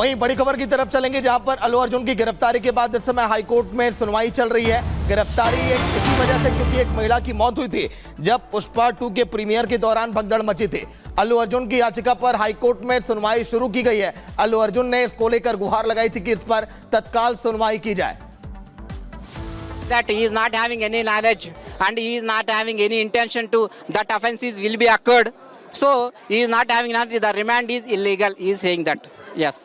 वहीं बड़ी खबर की तरफ चलेंगे, जहां पर अल्लू अर्जुन की गिरफ्तारी के बाद इस समय हाईकोर्ट में सुनवाई चल रही है। गिरफ्तारी इसी वजह से क्योंकि एक महिला की मौत हुई थी जब पुष्पा 2 के प्रीमियर के दौरान भगदड़ मची थी। अल्लू अर्जुन की याचिका पर हाईकोर्ट में सुनवाई शुरू की गई है। अल्लू अर्जुन ने इसको लेकर गुहार लगाई थी कि इस पर तत्काल सुनवाई की जाए। That he is not having any knowledge and he is not having any intention to that offences will be occurred. So he is not having not the remand is illegal. He is saying that. Yes.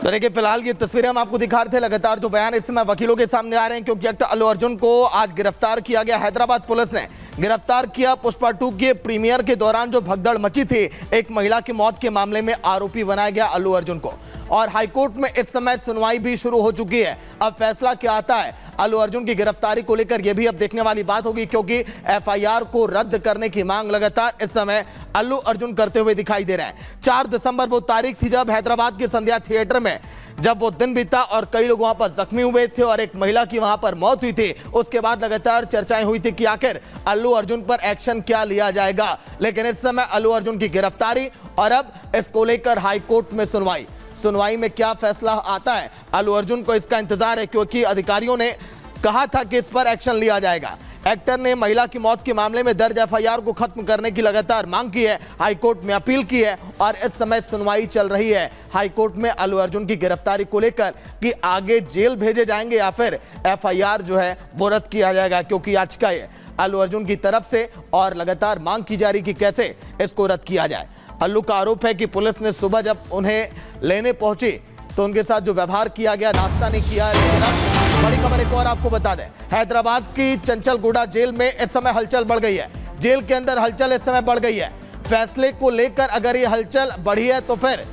तो देखिए फिलहाल ये तस्वीरें हम आपको दिखा रहे थे। लगातार जो बयान इस समय वकीलों के सामने आ रहे हैं क्योंकि एक्टर अल्लू अर्जुन को आज गिरफ्तार किया गया। हैदराबाद पुलिस ने गिरफ्तार किया। पुष्पा 2 के प्रीमियर के दौरान जो भगदड़ मची थी, एक महिला की मौत के मामले में आरोपी बनाया गया अल्लू अर्जुन को, और हाईकोर्ट में इस समय सुनवाई भी शुरू हो चुकी है। अब फैसला क्या आता है अल्लू अर्जुन की गिरफ्तारी को लेकर, यह भी अब देखने वाली बात होगी क्योंकि एफआईआर को रद्द करने की मांग लगातार इस समय अल्लू अर्जुन करते हुए दिखाई दे रहे हैं। 4 दिसंबर वो तारीख थी जब हैदराबाद के संध्या थिएटर में जब वो दिन बीता और कई लोग वहां पर जख्मी हुए थे और एक महिला की वहां पर मौत हुई थी। उसके बाद लगातार चर्चाएं हुई थी कि आखिर अल्लू अर्जुन पर एक्शन क्या लिया जाएगा, लेकिन इस समय अल्लू अर्जुन की गिरफ्तारी और अब इसको लेकर हाईकोर्ट में सुनवाई में क्या फैसला आता है, अल्लू अर्जुन को इसका इंतजार है क्योंकि अधिकारियों ने कहा था कि इस पर एक्शन लिया जाएगा। एक्टर ने महिला की मौत के मामले में दर्ज एफआईआर को खत्म करने की लगातार मांग की है, हाईकोर्ट में अपील की है और इस समय सुनवाई चल रही है हाईकोर्ट में अल्लू अर्जुन की गिरफ्तारी को लेकर कि आगे जेल भेजे जाएंगे या फिर एफआईआर जो है वो रद्द किया जाएगा, क्योंकि याचिका है अल्लू अर्जुन की तरफ से और लगातार मांग की जा रही कि कैसे इसको रद्द किया जाए। अल्लू का आरोप है कि पुलिस ने सुबह जब उन्हें लेने पहुंची तो उनके साथ जो व्यवहार किया गया, नाश्ता नहीं किया। लेकिन अब बड़ी खबर एक और आपको बता दें, हैदराबाद की चंचलगुड़ा जेल में इस समय हलचल बढ़ गई है। जेल के अंदर हलचल इस समय बढ़ गई है। फैसले को लेकर अगर ये हलचल बढ़ी है तो फिर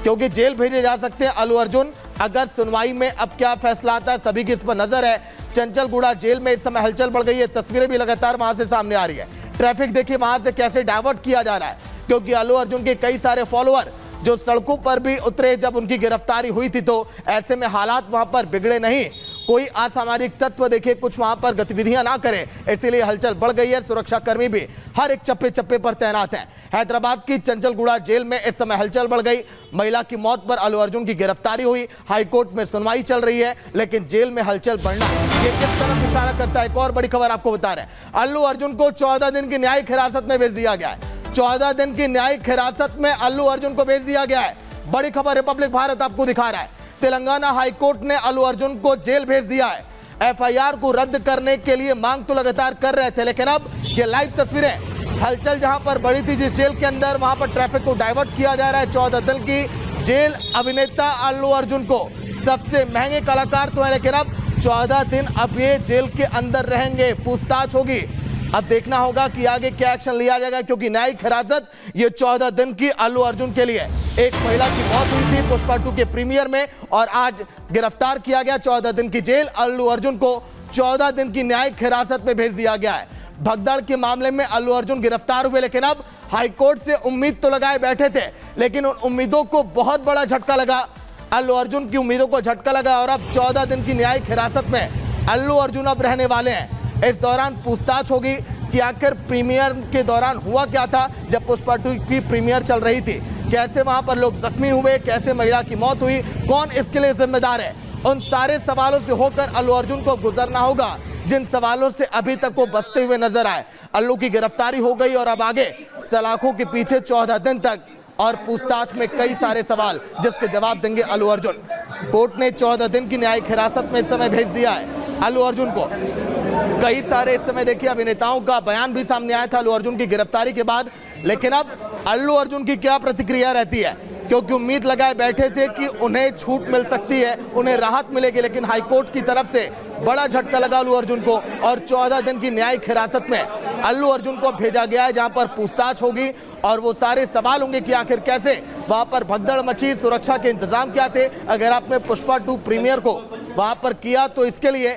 क्योंकि जेल भेजे जा सकते हैं अल्लू अर्जुन, अगर सुनवाई में अब क्या फैसला आता है सभी की इस पर नजर है। चंचलगुड़ा जेल में इस समय हलचल बढ़ गई है। तस्वीरें भी लगातार वहां से सामने आ रही है। ट्रैफिक देखिए वहां से कैसे डाइवर्ट किया जा रहा है, क्योंकि अल्लू अर्जुन के कई सारे फॉलोअर जो सड़कों पर भी उतरे जब उनकी गिरफ्तारी हुई थी, तो ऐसे में हालात वहां पर बिगड़े नहीं, कोई असामाजिक तत्व देखे कुछ वहां पर गतिविधियां ना करें, इसीलिए हलचल बढ़ गई है। सुरक्षा कर्मी भी हर एक चप्पे चप्पे पर तैनात हैं। हैदराबाद की चंचलगुड़ा जेल में इस समय हलचल बढ़ गई। महिला की मौत पर अल्लू अर्जुन की गिरफ्तारी हुई, हाईकोर्ट में सुनवाई चल रही है, लेकिन जेल में हलचल बढ़ना ये किस तरफ इशारा करता है? एक और बड़ी खबर आपको बता रहे हैं, अल्लू अर्जुन को 14 दिन की न्यायिक हिरासत में भेज दिया गया है। 14 दिन की न्यायिक हिरासत में अल्लू अर्जुन को भेज दिया गया है। बड़ी खबर रिपब्लिक भारत आपको दिखा रहा है। तेलंगाना हाईकोर्ट ने अल्लू अर्जुन को जेल भेज दिया है। एफआईआर को रद्द करने के लिए मांग तो लगातार कर रहे थे, लेकिन अब ये लाइव तस्वीरें, हलचल जहां पर बढ़ी थी जिस जेल के अंदर, वहां पर ट्रैफिक को डाइवर्ट किया जा रहा है। 14 दिन की जेल। अभिनेता अल्लू अर्जुन को सबसे महंगे कलाकार तो है, लेकिन अब 14 दिन अब ये जेल के अंदर रहेंगे, पूछताछ होगी। अब देखना होगा कि आगे क्या एक्शन लिया जाएगा, क्योंकि न्यायिक हिरासत ये 14 दिन की अल्लू अर्जुन के लिए। एक महिला की मौत हुई थी पुष्पा 2 के प्रीमियर में और आज गिरफ्तार किया गया। 14 दिन की जेल। अल्लू अर्जुन को 14 दिन की न्यायिक हिरासत में भेज दिया गया है। भगदड़ के मामले में अल्लू अर्जुन गिरफ्तार हुए, लेकिन अब हाईकोर्ट से उम्मीद तो लगाए बैठे थे, लेकिन उन उम्मीदों को बहुत बड़ा झटका लगा। अल्लू अर्जुन की उम्मीदों को झटका लगा और अब 14 दिन की न्यायिक हिरासत में अल्लू अर्जुन अब रहने वाले हैं। इस दौरान पूछताछ होगी कि आखिर प्रीमियर के दौरान हुआ क्या था जब पुष्पा 2 की प्रीमियर चल रही थी, कैसे वहां पर लोग जख्मी हुए, कैसे महिला की मौत हुई, कौन इसके लिए जिम्मेदार है। उन सारे सवालों से होकर अल्लू अर्जुन को गुजरना होगा, जिन सवालों से अभी तक वो बचते हुए नजर आए। अल्लू की गिरफ्तारी हो गई और अब आगे सलाखों के पीछे 14 दिन तक और पूछताछ में कई सारे सवाल जिसके जवाब देंगे अल्लू अर्जुन। कोर्ट ने 14 दिन की न्यायिक हिरासत में इस समय भेज दिया है अल्लू अर्जुन को। कई सारे इस समय देखिए अभिनेताओं का बयान भी सामने आया था अल्लू अर्जुन की गिरफ्तारी के बाद, लेकिन अब अल्लू अर्जुन की क्या प्रतिक्रिया रहती है, क्योंकि उम्मीद लगाए बैठे थे कि उन्हें छूट मिल सकती है, उन्हें राहत मिलेगी, लेकिन हाईकोर्ट की तरफ से बड़ा झटका लगा अल्लू अर्जुन को और 14 दिन की न्यायिक हिरासत में अल्लू अर्जुन को भेजा गया है, जहां पर पूछताछ होगी और वो सारे सवाल होंगे कि आखिर कैसे वहां पर भगदड़ मची, सुरक्षा के इंतजाम क्या थे, अगर आपने पुष्पा 2 प्रीमियर को वहां पर किया तो इसके लिए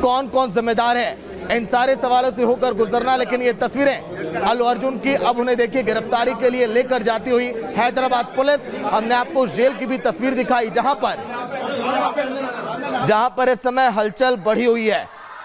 कौन कौन जिम्मेदार है, इन सारे सवालों से होकर गुजरना। लेकिन ये तस्वीरें अल्लू अर्जुन की अब उन्हें देखिए गिरफ्तारी के लिए लेकर जाती हुई हैदराबाद पुलिस। हमने आपको उस जेल की भी तस्वीर दिखाई जहां पर इस समय हलचल बढ़ी हुई है।